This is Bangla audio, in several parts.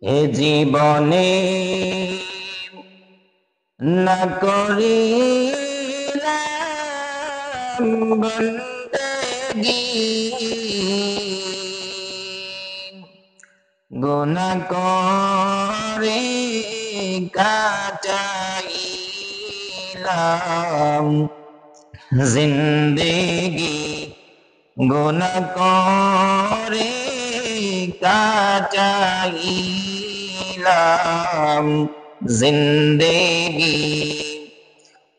এ জীবনে না করিলাম বন্দেগী, গুনাহ করে কাটাইলাম জিন্দেগি, গুনাহ করে কাটাইলাম জিন্দেগি।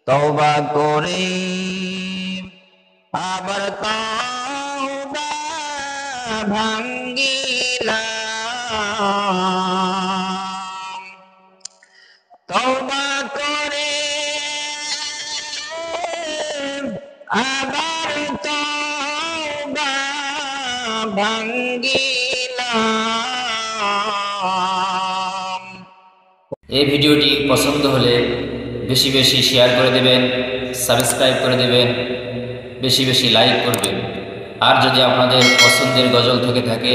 তওবা করে আবার তওবা ভাঙ্গিলাম, তওবা করে আবার তওবা ভাঙ্গিলাম। এই ভিডিওটি পছন্দ হলে বেশি বেশি শেয়ার করে দেবেন, সাবস্ক্রাইব করে দেবেন, বেশি বেশি লাইক করবেন। আর যদি আপনাদের পছন্দের গজল থেকে থাকে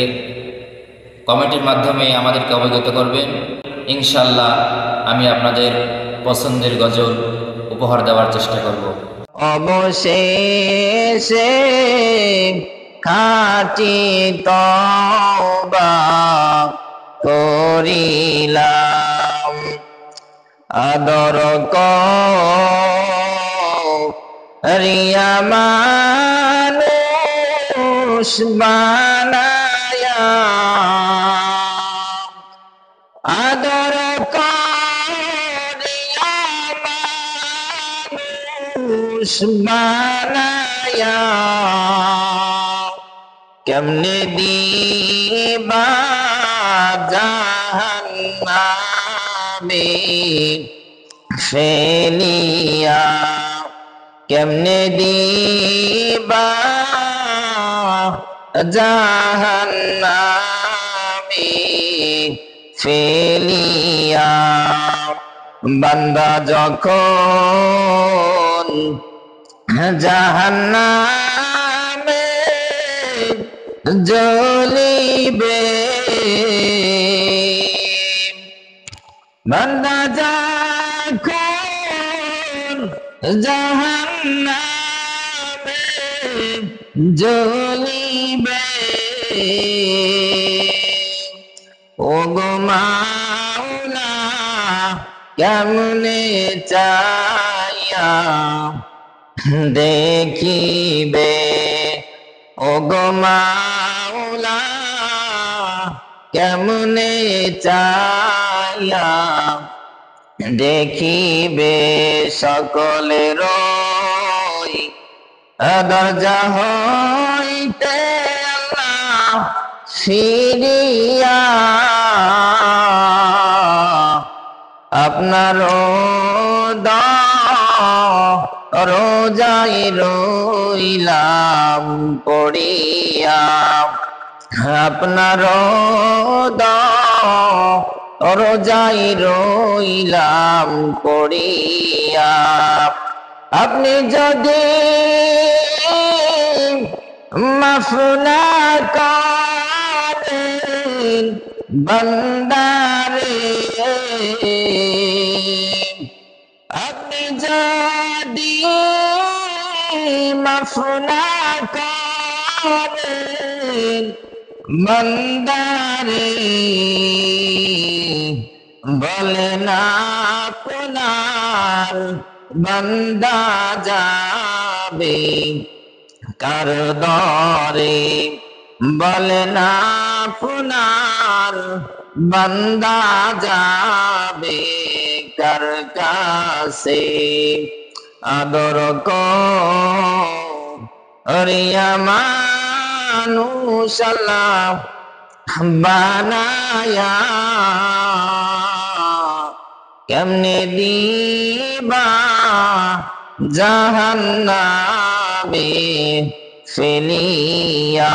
কমেন্টের মাধ্যমে আমাদেরকে অবগত করবেন। ইনশাল্লাহ আমি আপনাদের পছন্দের গজল উপহার দেওয়ার চেষ্টা করব। অবশেষে খাঁটি তওবা করিলাম, আদর করিয়া মানুষ বানায়া, আদর করিয়া মানুষ বানায়া, কেমনে দিবা জাহান্নামে ফেলিয়া, কেমনে দিবা জাহান্নামে ফেলিয়া। বান্দা যখন জাহান্নামে জ্বলিবে, বান্দা যখন জাহান্নামে জ্বলিবে, ওগো মাওলা কেমনে চাইয়া দেখিবে, ওগো মাওলা কেমনে চাইয়া দেখিবে। সকলের দরজা হইতে আল্লাহ ফিরিয়া আপনার রোজাই রইলাম পড়িয়া, আপনার রোজাই রইলাম পড়িয়া। আপনি যদি মাফ না করেন বান্দারে, আপনি যদি মাফ না করেন বান্দারে, বলেন আপনার বান্দা যাবে কার দরে, বলেন আপনার বান্দা যাবে কার কাছে। আদর করিয়া মানুষ আল্লাহ বানায়া, কেমনে দিবা জাহান্নামে ফেলিয়া।